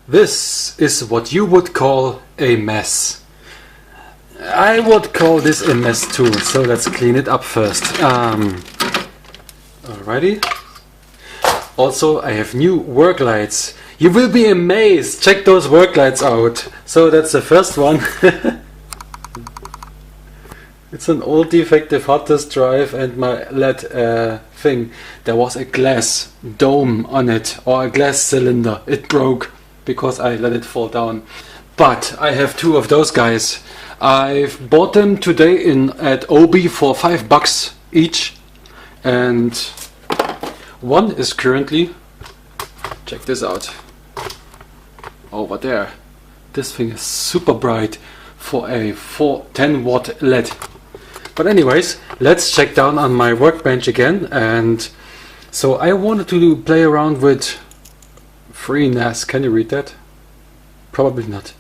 This is what you would call a mess. I would call this a mess too, so let's clean it up first. Alrighty. Also, I have new work lights. You will be amazed! Check those work lights out. So that's the first one. It's an old defective hard disk drive and my LED thing. There was a glass dome on it, or a glass cylinder. It broke because I let it fall down. But I have two of those guys. I've bought them today at Obi for $5 each, and one is currently, check this out, over there. This thing is super bright for a 10 watt LED. But anyways, let's check down on my workbench again. And so I wanted to play around with FreeNAS. Can you read that? Probably not.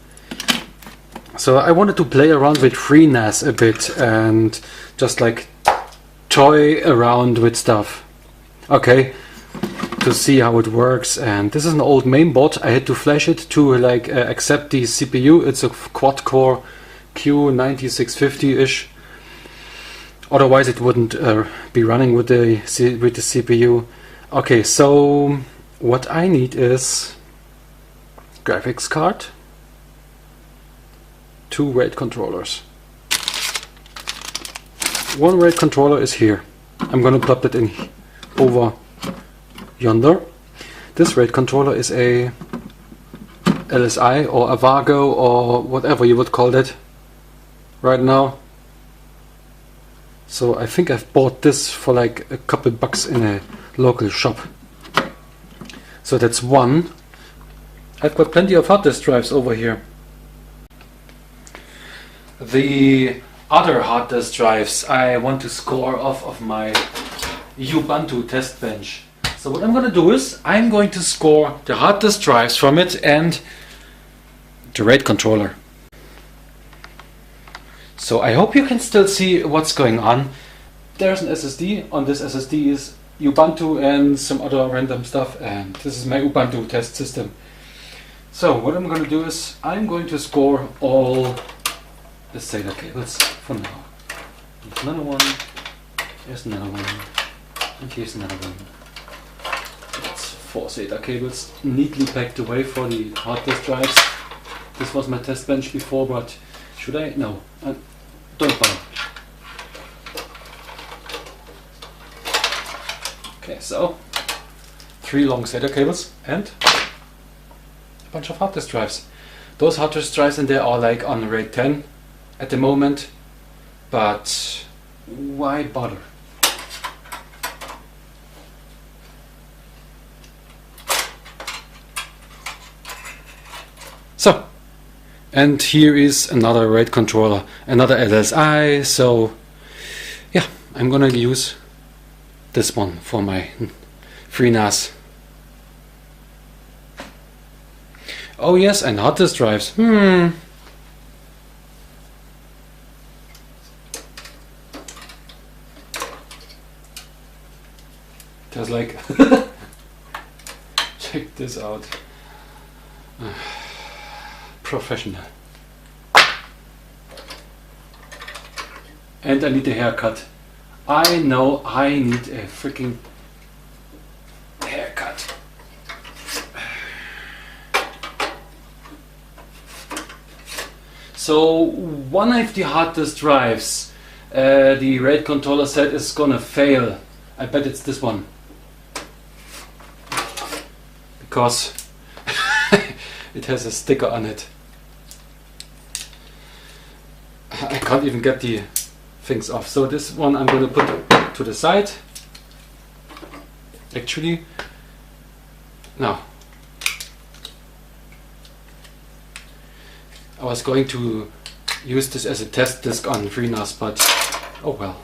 So I wanted to play around with FreeNAS a bit and just like toy around with stuff. Okay, to see how it works. And this is an old mainboard. I had to flash it to like accept the CPU. It's a quad-core Q9650-ish. Otherwise it wouldn't be running with the CPU. Okay, so what I need is graphics card, 2 RAID controllers. One RAID controller is here. I'm gonna plop that in over yonder. This RAID controller is a LSI or a Vago or whatever you would call it right now. So I think I've bought this for like a couple bucks in a local shop. So that's one. I've got plenty of hard disk drives over here. The other hard disk drives I want to score off of my Ubuntu test bench. So what I'm going to do is I'm going to score the hard disk drives from it and the RAID controller. So I hope you can still see what's going on. There's an SSD. On this SSD is Ubuntu and some other random stuff, and this is my Ubuntu test system. So what I'm going to do is I'm going to score all the SATA cables for now. There's another one, there's another one, and here's another one. That's 4 SATA cables neatly packed away for the hard disk drives. This was my test bench before, but should I? No. Don't bother. Okay, so 3 long SATA cables and a bunch of hard disk drives. Those hard disk drives in there are like on RAID 10 at the moment, but why bother? So, and here is another RAID controller, another LSI. So yeah, I'm gonna use this one for my FreeNAS. Oh yes, and hard disk drives. Just like check this out. Professional. And I need a haircut. I know I need a freaking haircut. So one of the hard disk drives, the RAID controller said is gonna fail. I bet it's this one. Because it has a sticker on it. I can't even get the things off. So this one I'm going to put to the side. Actually, no. I was going to use this as a test disk on FreeNAS, but oh well.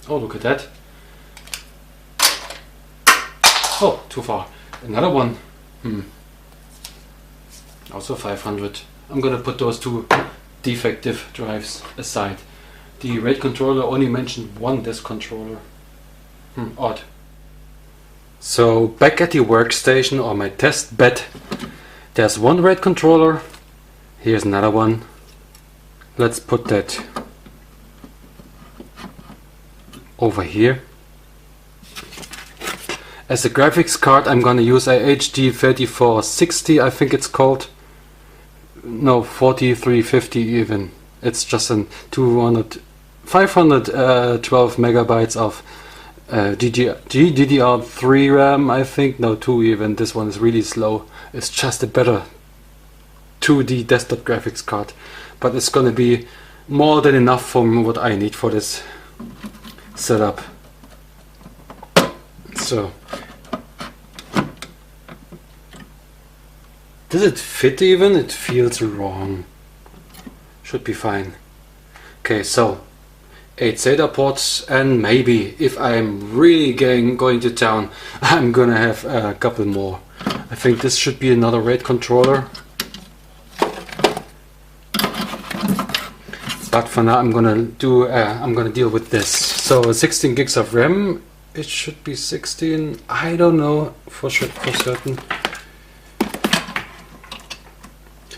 Oh, look at that. Oh, too far. Another one. Also 500. I'm gonna put those 2 defective drives aside. The RAID controller only mentioned one disk controller. Odd. So back at the workstation or my test bed, there's one RAID controller. Here's another one. Let's put that over here. As a graphics card, I'm gonna use a HD 3460, I think it's called. No, 4350 even. It's just a 512 megabytes of GDDR3 RAM, I think. No, 2 even. This one is really slow. It's just a better 2D desktop graphics card. But it's gonna be more than enough for what I need for this setup. So, does it fit even? It feels wrong. Should be fine. Okay, so 8 SATA ports, and maybe if I'm really going to town, I'm gonna have a couple more. I think this should be another RAID controller. But for now, I'm gonna deal with this. So 16 gigs of RAM. It should be 16. I don't know for certain.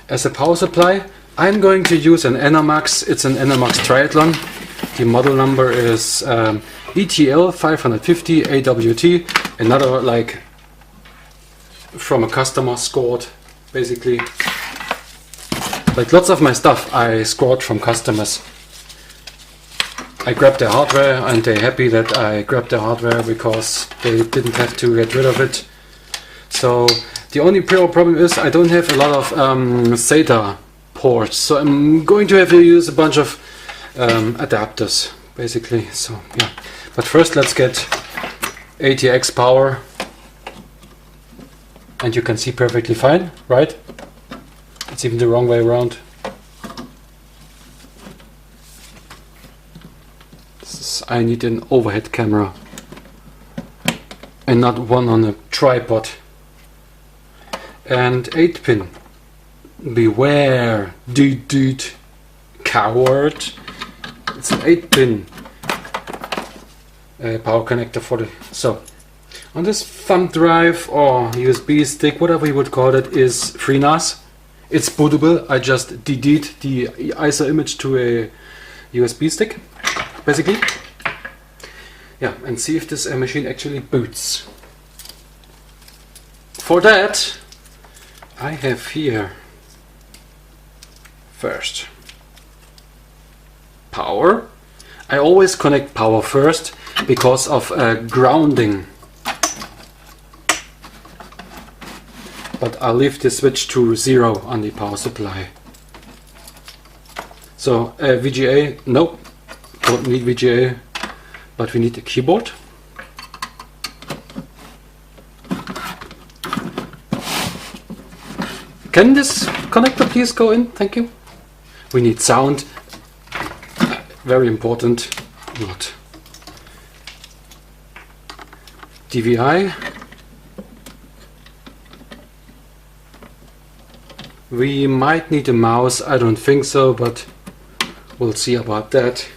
As a power supply, I'm going to use an Enermax. It's an Enermax Triathlon. The model number is ETL 550 AWT. Another like from a customer scored, basically. Like lots of my stuff I scored from customers. I grabbed their hardware and they're happy that I grabbed their hardware because they didn't have to get rid of it. So the only problem is I don't have a lot of SATA ports, so I'm going to have to use a bunch of adapters basically. So yeah, but first let's get ATX power, and you can see perfectly fine, right? It's even the wrong way around. I need an overhead camera and not one on a tripod. And 8 pin. Beware, dude, coward. It's an 8 pin power connector for the. So on this thumb drive or USB stick, whatever you would call it, is FreeNAS. It's bootable. I just DD'd the ISO image to a USB stick, basically. Yeah, and see if this machine actually boots. For that, I have here first power. I always connect power first because of grounding. But I'll leave the switch to 0 on the power supply. So VGA, nope, don't need VGA, but we need a keyboard. Can this connector please go in? Thank you. We need sound, very important. Not DVI. We might need a mouse. I don't think so, but we'll see about that.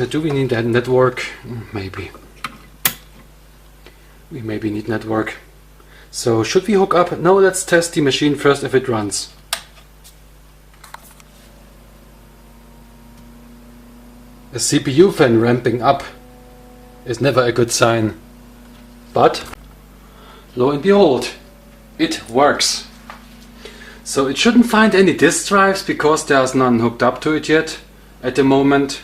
Do we need that network? Maybe. We maybe need network. So should we hook up? No, let's test the machine first if it runs. A CPU fan ramping up is never a good sign. But lo and behold, it works. So it shouldn't find any disk drives because there's none hooked up to it yet at the moment.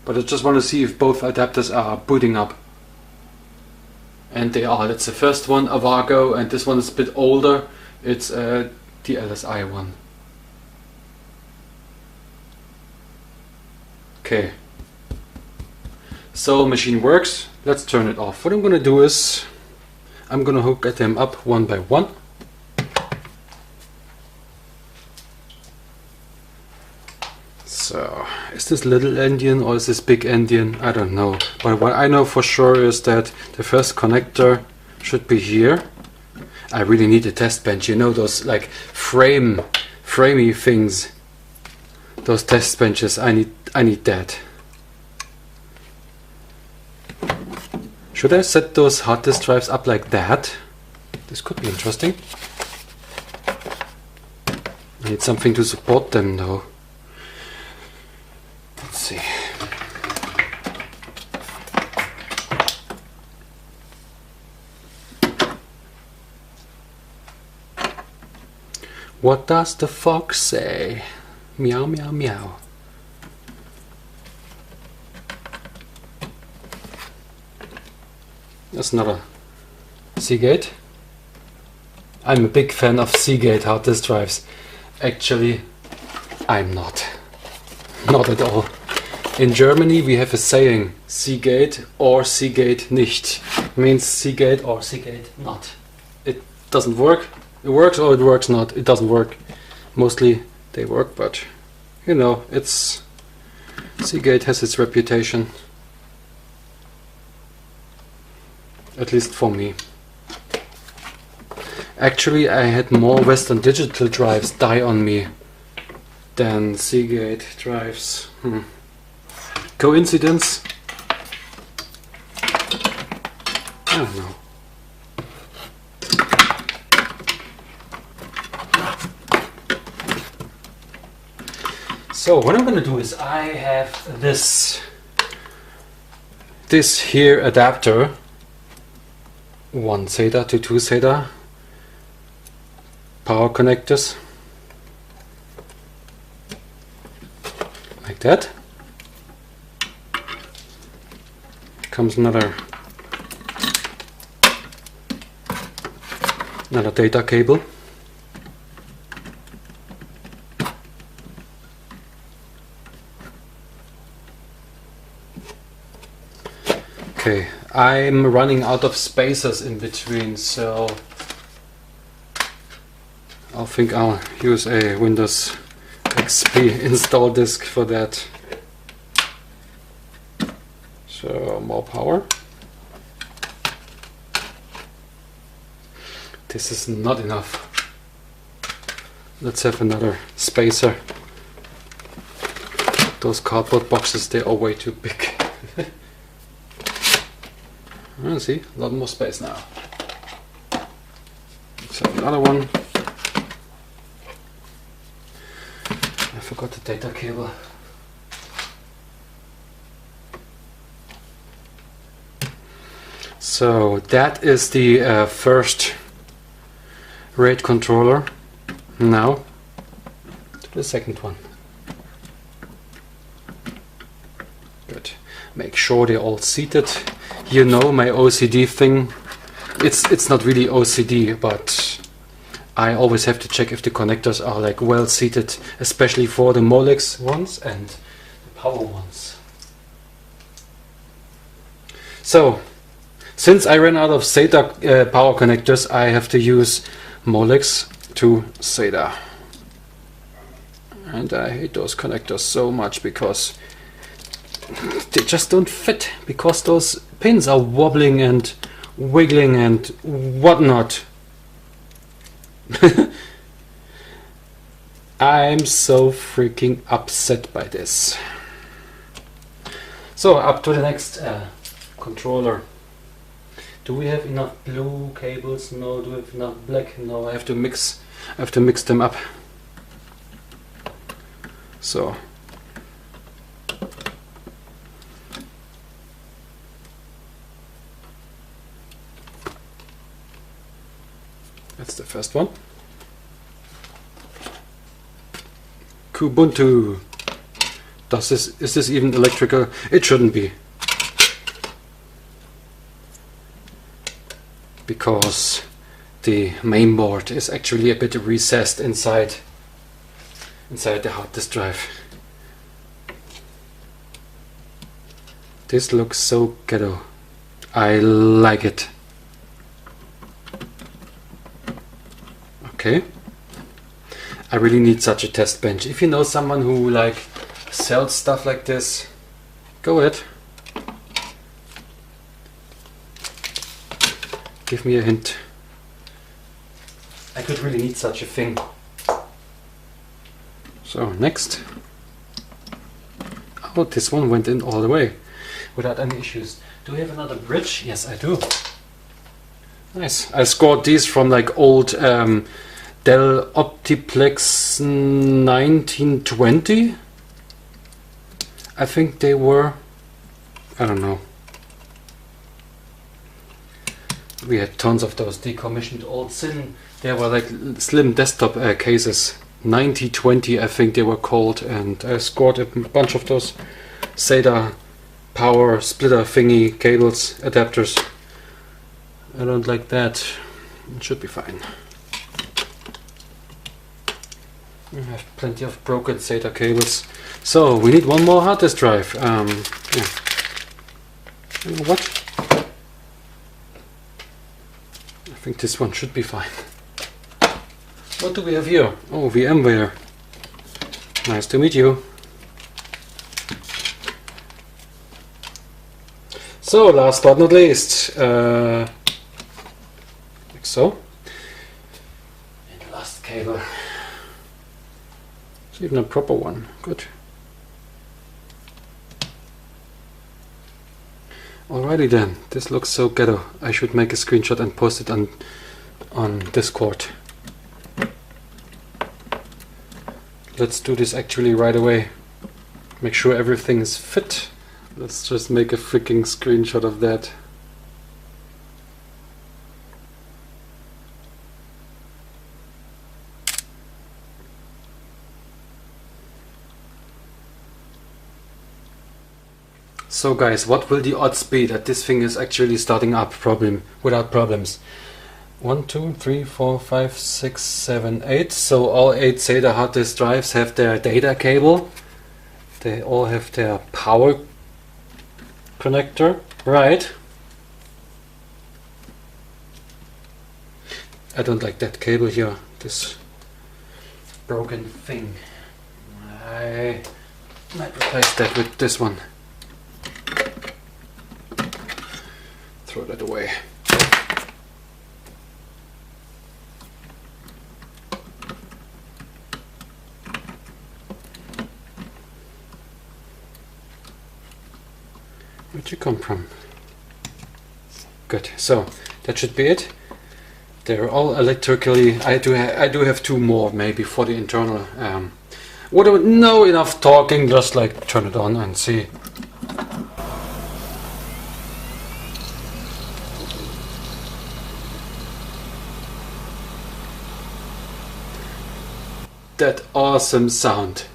But I just want to see if both adapters are booting up. And they are. That's the first one, a Vargo, and this one is a bit older. It's the LSI one. Okay. So machine works. Let's turn it off. What I'm going to do is I'm going to hook them up one by one. So, is this little endian or is this big endian? I don't know. But what I know for sure is that the first connector should be here. I really need a test bench. You know those like frame framey things. Those test benches, I need that. Should I set those hard disk drives up like that? This could be interesting. I need something to support them though. Let's see. What does the fox say? Meow, meow, meow. That's another Seagate. I'm a big fan of Seagate hard disk drives. Actually, I'm not. Not at all. In Germany we have a saying, Seagate or Seagate nicht. Means Seagate or Seagate not. It doesn't work. It works or it works not. It doesn't work. Mostly they work, but you know, it's Seagate has its reputation. At least for me. Actually, I had more Western Digital drives die on me than Seagate drives. Coincidence? I don't know. So what I'm gonna do is I have this here adapter, 1 SATA to 2 SATA power connectors, like that. Comes another data cable. Okay, I'm running out of spaces in between, so I think I'll use a Windows XP install disk for that. So more power. This is not enough. Let's have another spacer. Those cardboard boxes, they are way too big. See, a lot more space now. So another one. I forgot the data cable. So that is the first RAID controller. Now to the second one. Good. Make sure they're all seated. You know my OCD thing. It's not really OCD, but I always have to check if the connectors are like well seated, especially for the Molex ones and the power ones. So since I ran out of SATA power connectors, I have to use Molex to SATA. And I hate those connectors so much because they just don't fit, because those pins are wobbling and wiggling and whatnot. I'm so freaking upset by this. So up to the next controller. Do we have enough blue cables? No. Do we have enough black? No. I have to mix them up. So that's the first one. Kubuntu. Is this even electrical? It shouldn't be, because the main board is actually a bit recessed inside the hard disk drive. This looks so ghetto. I like it. Okay. I really need such a test bench. If you know someone who like sells stuff like this, go ahead. Give me a hint. I could really need such a thing. So next. Oh, this one went in all the way without any issues. Do we have another bridge? Yes, I do. Nice. I scored these from like old Dell Optiplex 1920. I think they were. I don't know. We had tons of those decommissioned old SIN. They were like slim desktop cases. 9020 I think they were called, and I scored a bunch of those SATA power splitter thingy cables, adapters. I don't like that. It should be fine. We have plenty of broken SATA cables. So we need one more hard disk drive. Yeah. You know what? I think this one should be fine. What do we have here? Oh, VMware. Nice to meet you. So, last but not least, like so. And the last cable. It's even a proper one. Good. Alrighty then. This looks so ghetto. I should make a screenshot and post it on Discord. Let's do this actually right away. Make sure everything is fit. Let's just make a freaking screenshot of that. So guys, what will the odds be that this thing is actually starting up without problems? 1, 2, 3, 4, 5, 6, 7, 8. So all 8 SATA hard disk drives have their data cable. They all have their power connector, right? I don't like that cable here, this broken thing. I might replace that with this one. Throw that away. Where'd you come from? Good. So that should be it. They're all electrically. I do have 2 more maybe for the internal. Wouldn't know enough talking. Just like turn it on and see. That awesome sound.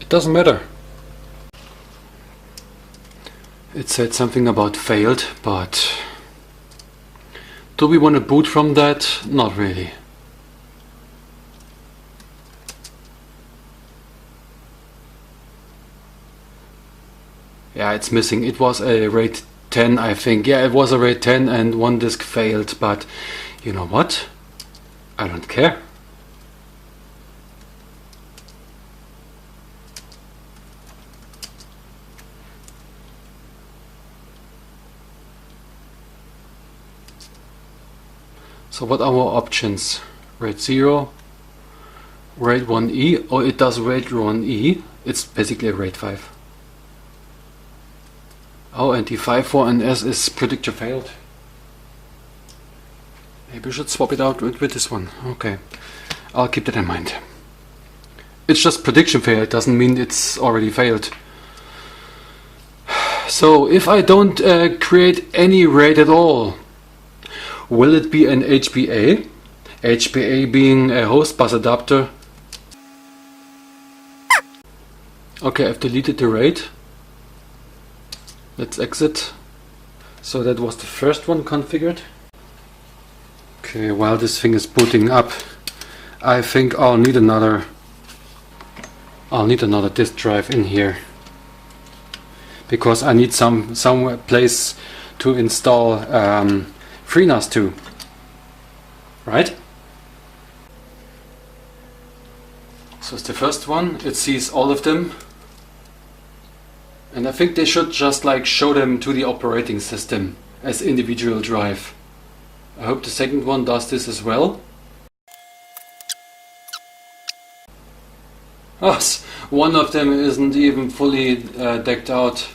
Doesn't matter. It said something about failed, but do we want to boot from that? Not really. Yeah, it's missing. It was a RAID 10, I think. Yeah, it was a RAID 10 and one disk failed, but you know what? I don't care. So what are our options? RAID 0, RAID 1E, oh it does RAID 1E, it's basically a RAID 5. Oh, and the 5.4NS is predictor failed. Maybe we should swap it out with this one. Okay, I'll keep that in mind. It's just prediction failed, doesn't mean it's already failed. So if I don't create any RAID at all, will it be an HBA? HBA being a host bus adapter. Okay, I've deleted the RAID. Let's exit. So that was the first one configured. Okay, while this thing is booting up, I think I'll need another disk drive in here. because I need some place to install FreeNAS to, right? So it's the first one. It sees all of them, and I think they should just like show them to the operating system as individual drive. I hope the second one does this as well. Oh, one of them isn't even fully decked out.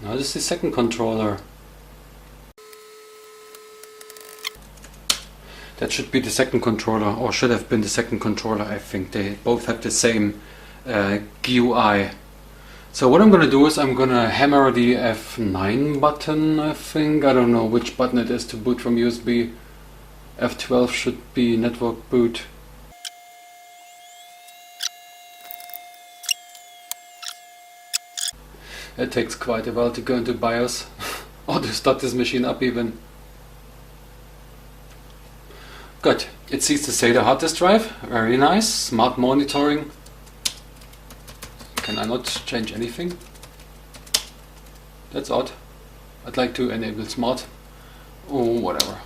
No, this is the second controller. That should be the second controller, or should have been the second controller. I think they both have the same GUI. So what I'm gonna do is I'm gonna hammer the F9 button, I think. I don't know which button it is to boot from USB. F12 should be network boot. It takes quite a while to go into BIOS or to start this machine up even. Good. It sees the SATA hard disk drive. Very nice. Smart monitoring. Can I not change anything? That's odd. I'd like to enable smart. Oh, whatever.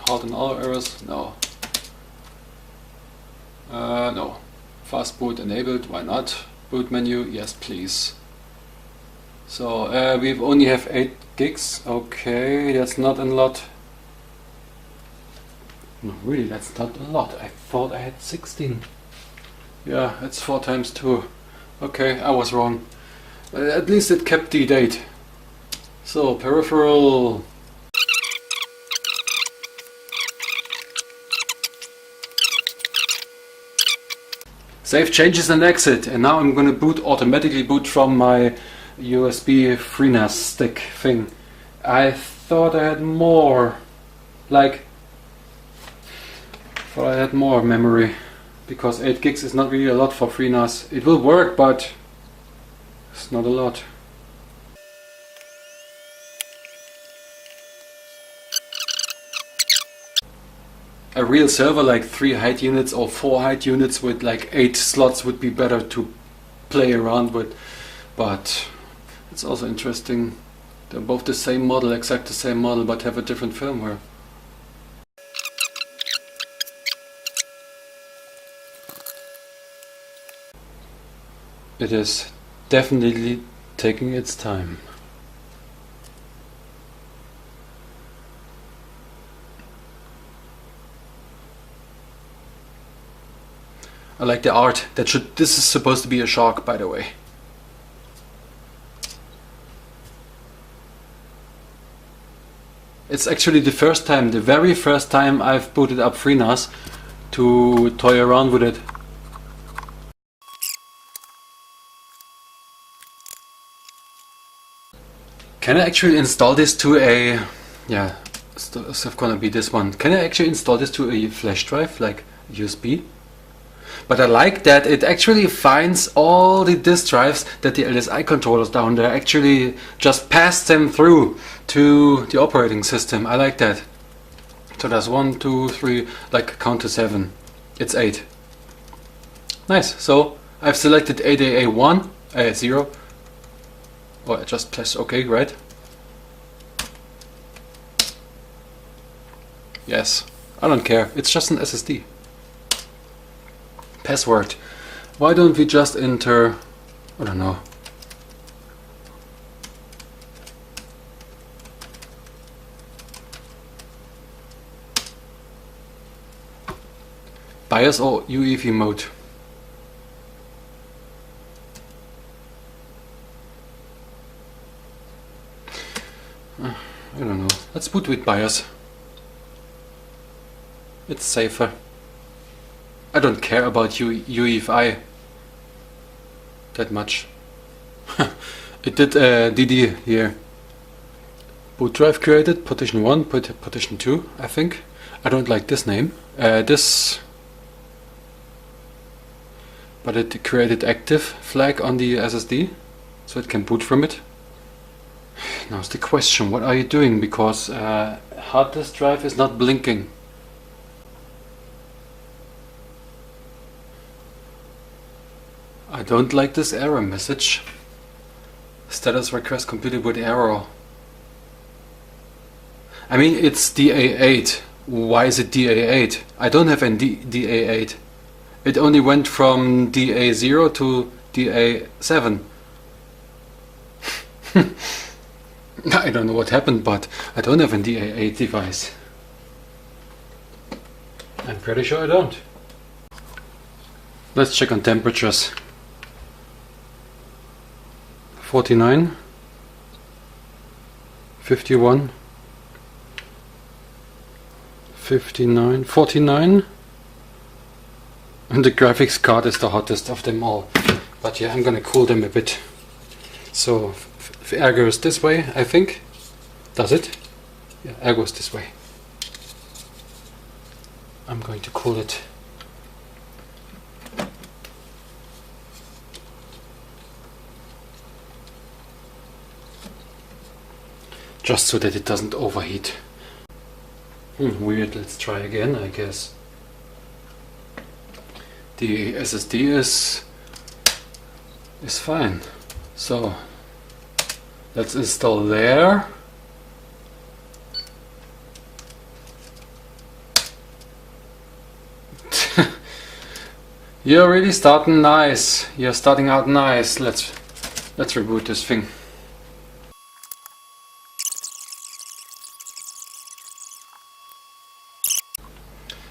Hard and all errors? No. No. Fast boot enabled. Why not? Boot menu? Yes, please. So we only have 8 gigs. Okay, that's not a lot. No, really, that's not a lot. I thought I had 16. Yeah, it's 4 times 2. Okay, I was wrong. At least it kept the date. So, peripheral. Save changes and exit. And now I'm gonna automatically boot from my USB FreeNAS stick thing. I thought I had more. Thought I had more memory, because 8 gigs is not really a lot for FreeNAS. It will work, but it's not a lot. A real server like 3 height units or 4 height units with like 8 slots would be better to play around with, but it's also interesting. They're both the same model, exact the same model, but have a different firmware. It is definitely taking its time. I like the art. This is supposed to be a shark, by the way. It's actually the very first time I've booted up FreeNAS to toy around with it. Can I actually install this to a... yeah, it's gonna be this one. Can I actually install this to a flash drive, like USB? But I like that it actually finds all the disk drives that the LSI controllers down there actually just pass them through to the operating system. I like that. So there's 1, 2, 3, like count to 7. It's 8. Nice. So I've selected ADA1, 0. Or I just press OK, right? Yes. I don't care. It's just an SSD. Password. Why don't we just enter, I don't know. BIOS or UEFI mode. I don't know. Let's boot with BIOS. It's safer. I don't care about UEFI that much. It did DD here. Boot drive created, partition 1, partition 2, I think. I don't like this name. But it created active flag on the SSD, so it can boot from it. Now's the question, what are you doing? Because hard disk drive is not blinking. I don't like this error message. Status request completed with error. I mean, it's DA8. Why is it DA8? I don't have any DA8. It only went from DA0 to DA7. I don't know what happened, but I don't have a DA8 device. I'm pretty sure I don't. Let's check on temperatures. 49, 51, 59, 49, and the graphics card is the hottest of them all. But yeah, I'm gonna cool them a bit. So air goes this way, I think. Does it? Yeah, air goes this way. I'm going to cool it. Just so that it doesn't overheat. Weird, let's try again, I guess. The SSD is fine. So let's install there. You're really starting nice. You're starting out nice. Let's reboot this thing.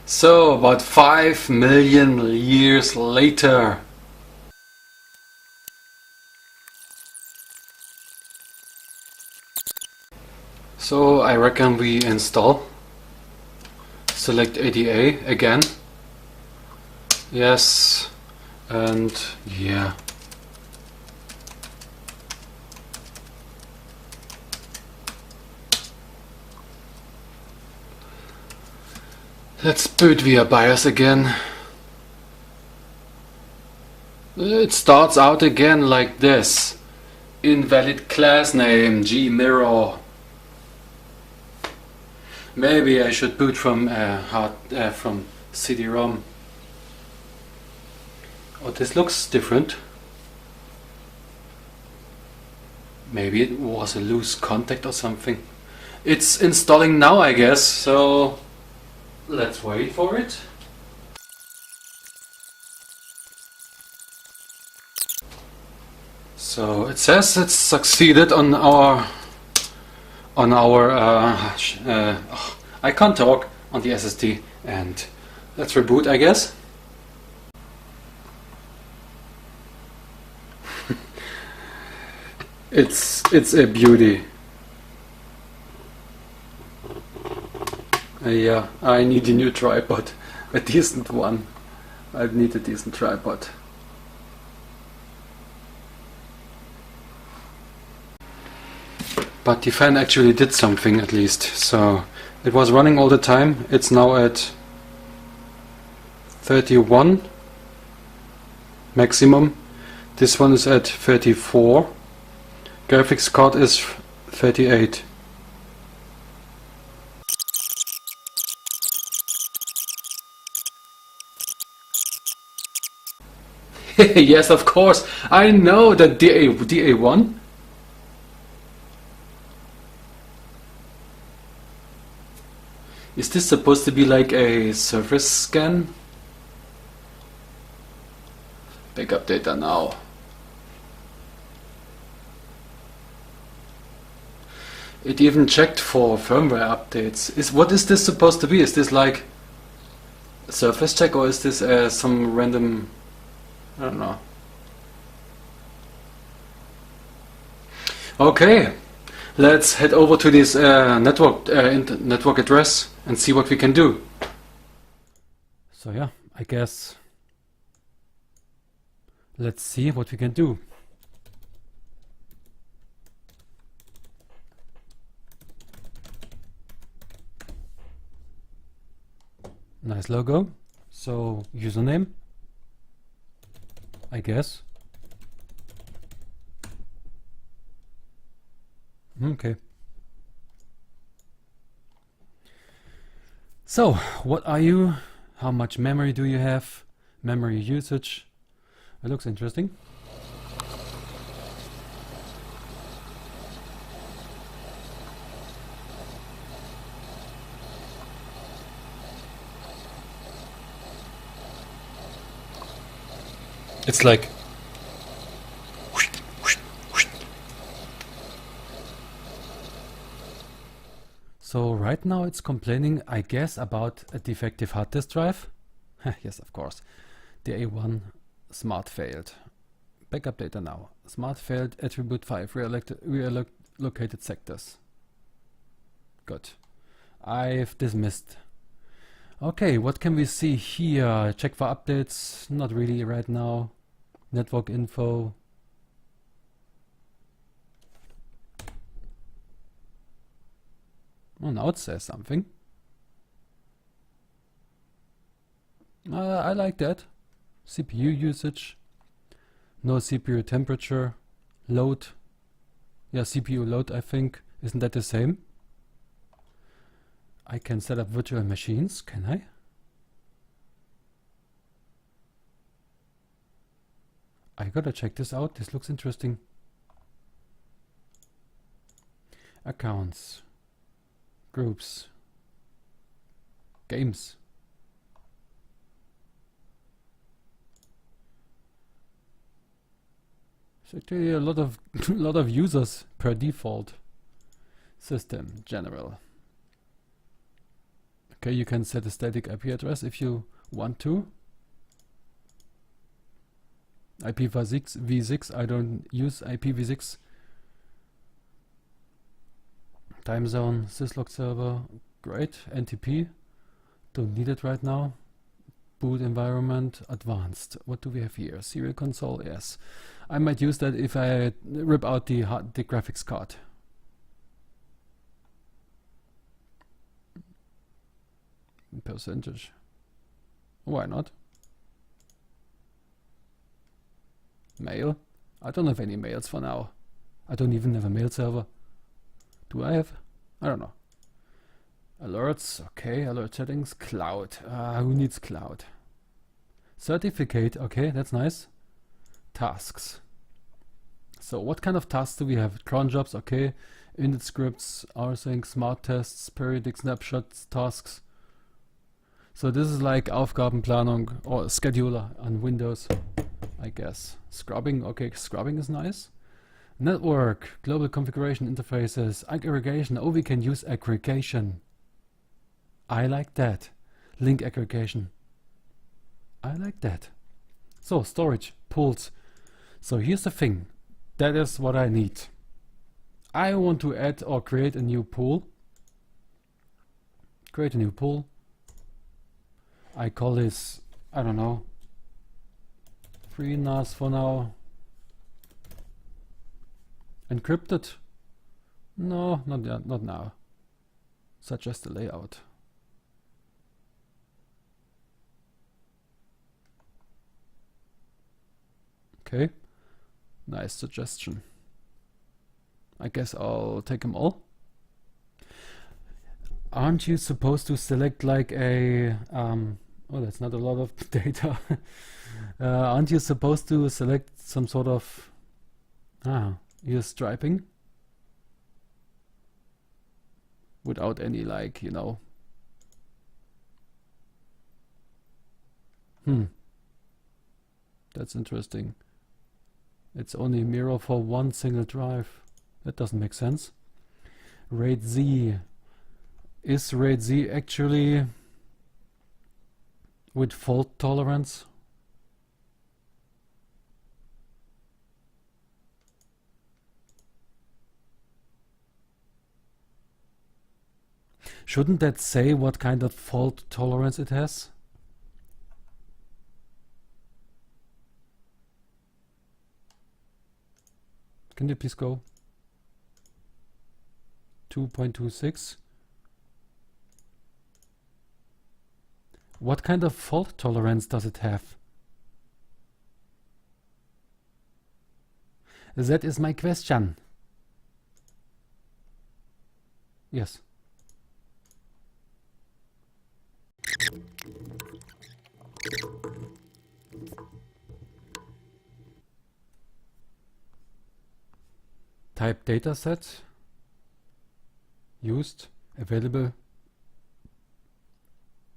So about 5 million years later. So I reckon we install. Select ADA again. Yes, and yeah. Let's boot via BIOS again. It starts out again like this. Invalid class name, gmirror. Maybe I should boot from from CD-ROM. Oh, this looks different. Maybe it was a loose contact or something. It's installing now, I guess, so let's wait for it. So it says it's succeeded on our I can't talk, on the SSD, and let's reboot, I guess. It's a beauty. Yeah, I need a new tripod, a decent one. I need a decent tripod. But the fan actually did something at least. So it was running all the time. It's now at 31 maximum. This one is at 34. Graphics card is 38. Yes, of course. I know that DA1. Is this supposed to be like a surface scan? Backup data now. It even checked for firmware updates. What is this supposed to be? Is this like a surface check, or is this some random... I don't know. Okay, let's head over to this network address and see what we can do. So yeah, I guess let's see what we can do. Nice logo. So username, I guess. Okay. So, what are you? How much memory do you have? Memory usage. It looks interesting. It's like so right now it's complaining, I guess, about a defective hard disk drive. Yes, of course. The A1 smart failed. Backup data now. Smart failed attribute 5 reallocated sectors. Good. I've dismissed. Okay, what can we see here? Check for updates. Not really right now. Network info. Oh, now it says something. I like that. CPU usage. No CPU temperature. Load. Yeah, CPU load, I think. Isn't that the same? I can set up virtual machines, can I? I gotta check this out. This looks interesting. Accounts. Groups. Games. It's actually a lot of lot of users per default. System general. Okay, you can set a static IP address if you want to. IPv6, I don't use IPv6. Time zone, syslog server, great. NTP, don't need it right now. Boot environment, advanced. What do we have here? Serial console, yes. I might use that if I rip out the graphics card. Percentage. Why not? Mail. I don't have any mails for now. I don't even have a mail server. Do I have? I don't know. Alerts. Okay, alert settings. Cloud. Who needs cloud? Certificate. Okay, that's nice. Tasks. So what kind of tasks do we have? Cron jobs. Okay. Init scripts. rsync. Smart tests. Periodic snapshots. Tasks. So this is like Aufgabenplanung or scheduler on Windows, I guess. Scrubbing, okay, scrubbing is nice. Network, global configuration interfaces, aggregation. Oh, we can use aggregation. I like that. Link aggregation. I like that. So storage, pools. So here's the thing. That is what I need. I want to add or create a new pool. Create a new pool. I call this, I don't know, FreeNAS for now. Encrypted? No, not yet, not now. Suggest the layout. Okay, nice suggestion. I guess I'll take them all. Aren't you supposed to select like a oh, that's not a lot of data. Aren't you supposed to select some sort of here's striping without any, like, you know, that's interesting. It's only mirror for one single drive. That doesn't make sense. RAID Z. Is RAID Z actually with fault tolerance? Shouldn't that say what kind of fault tolerance it has? Can you please go? 2.26. What kind of fault tolerance does it have? That is my question. Yes. Type dataset. Used. Available.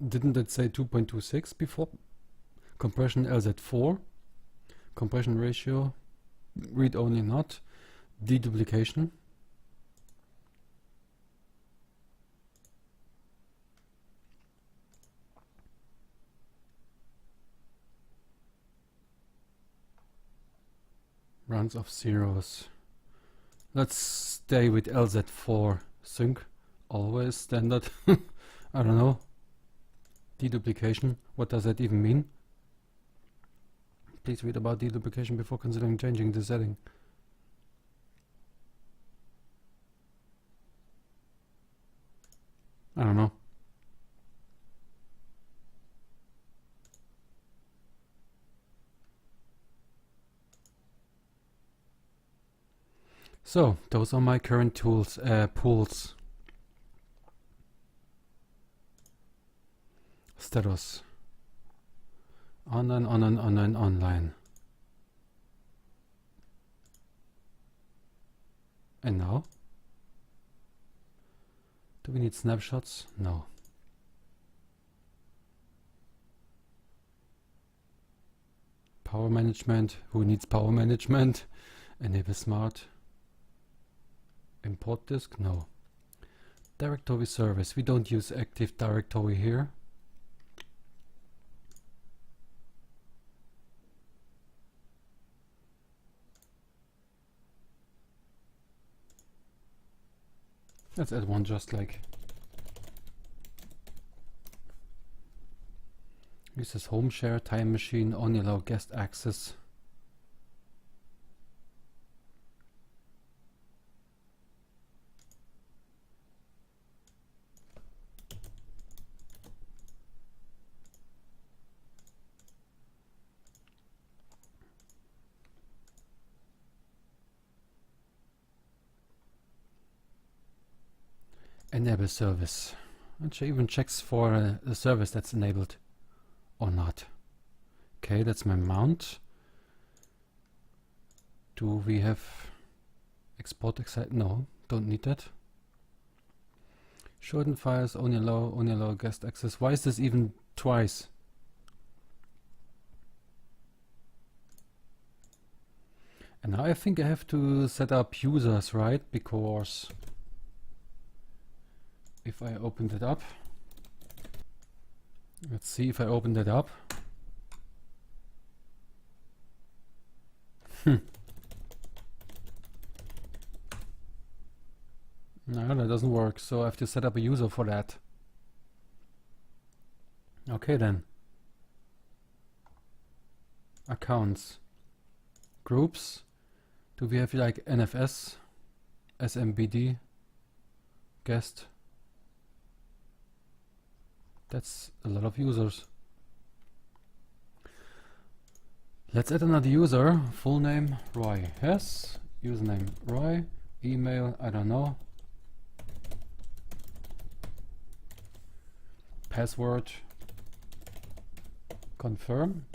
Didn't it say 2.26 before? Compression LZ4. compression ratio, read only not, deduplication. Runs of zeros. Let's stay with LZ4 sync, always standard. I don't know. Deduplication, what does that even mean? Please read about deduplication before considering changing the setting. I don't know. So, those are my current tools, pools. Status. Online, online, online, online. And now? Do we need snapshots? No. Power management. Who needs power management? Enable smart. Import disk? No. Directory service. We don't use Active Directory here. Let's add one just like. This is home share, time machine, only allow guest access. Enable service. And she even checks for a service that's enabled or not. Okay, that's my mount. Do we have export excite? No, don't need that. Shorten files, only allow guest access. Why is this even twice? And now I think I have to set up users, right? Because if I open it up, let's see if I open that up. No, that doesn't work, so I have to set up a user for that. Okay then. Accounts. Groups. Do we have like NFS, SMBD, guest? That's a lot of users. Let's add another user. Full name Roy. Yes. Username Roy. Email, I don't know. Password. Confirm.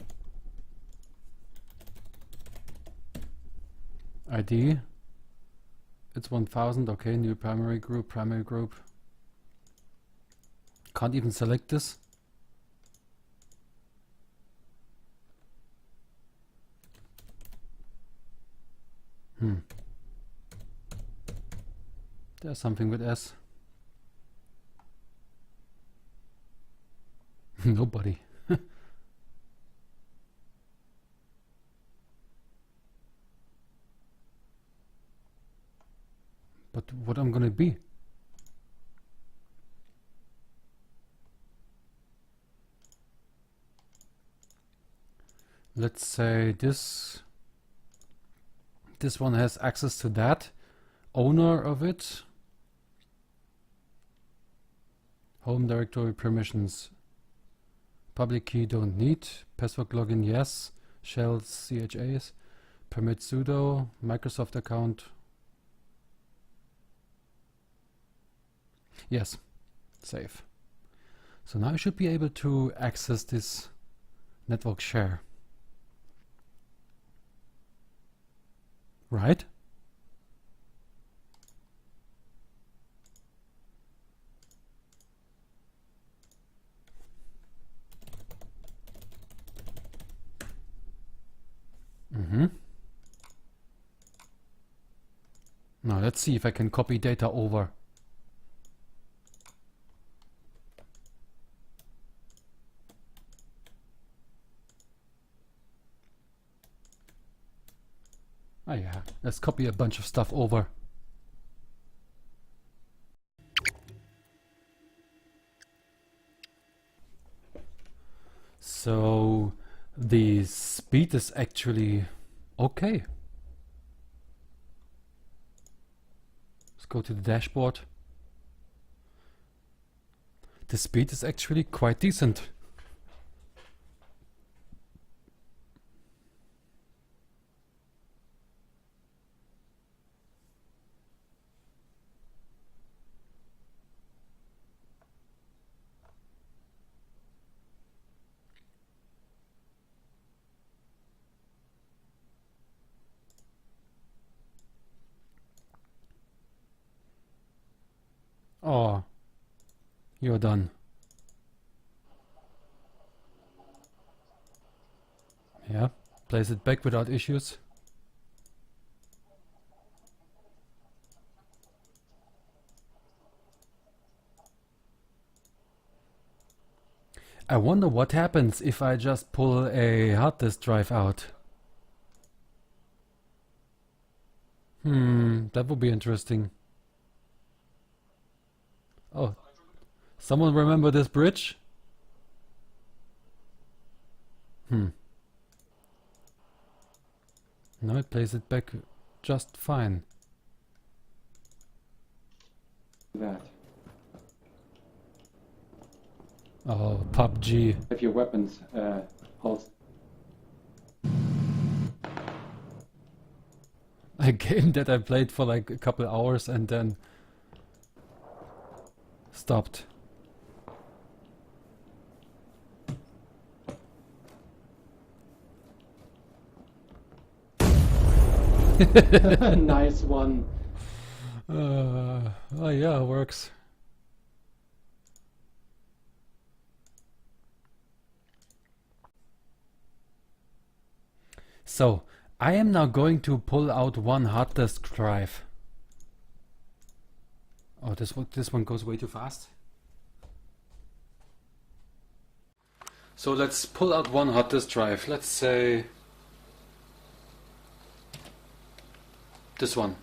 ID. It's 1000. Okay, new primary group, primary group. Can't even select this. There's something with S. Nobody. But what I'm gonna be? Let's say this one has access to that. Owner of it. Home directory permissions. Public key don't need. Password login yes. Shell chas. Permit sudo. Microsoft account. Yes. Save. So now I should be able to access this network share. Right? Now let's see if I can copy data over. Oh yeah, let's copy a bunch of stuff over. So the speed is actually okay. Let's go to the dashboard. The speed is actually quite decent. Oh, you're done. Yeah, place it back without issues. I wonder what happens if I just pull a hard disk drive out. That would be interesting. Oh, someone remember this bridge? No, it plays it back just fine. That. Oh, PUBG. Have your weapons, hold. A game that I played for like a couple hours and then stopped. Nice one. Oh yeah, works. So I am now going to pull out one hard disk drive. Oh, this one goes way too fast. So let's pull out one hard disk drive. Let's say this one.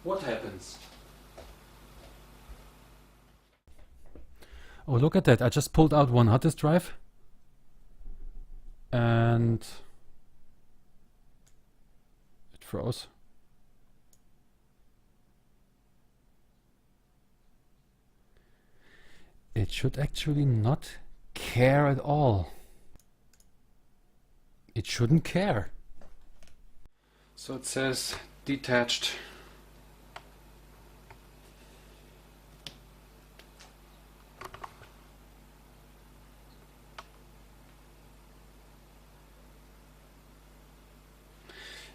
What happens? Oh, look at that. I just pulled out one hard disk drive. And it froze. It should actually not care at all. It shouldn't care. So it says detached.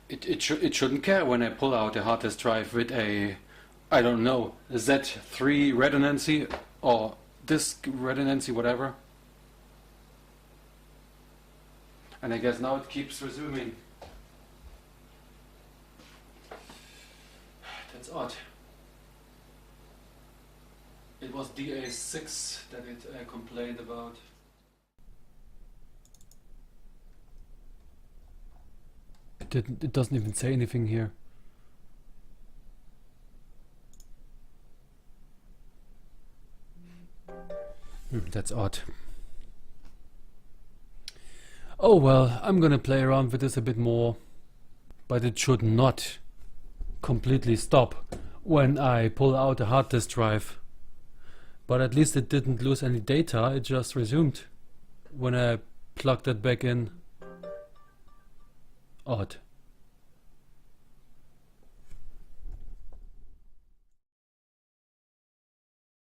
It shouldn't care when I pull out a hard disk drive with a, I don't know, Z3 redundancy or disk redundancy, whatever. And I guess now it keeps resuming. That's odd. It was DA6 that it complained about. It doesn't even say anything here. That's odd. Oh well, I'm gonna play around with this a bit more, but it should not completely stop when I pull out a hard disk drive. But at least it didn't lose any data, it just resumed when I plugged it back in. Odd.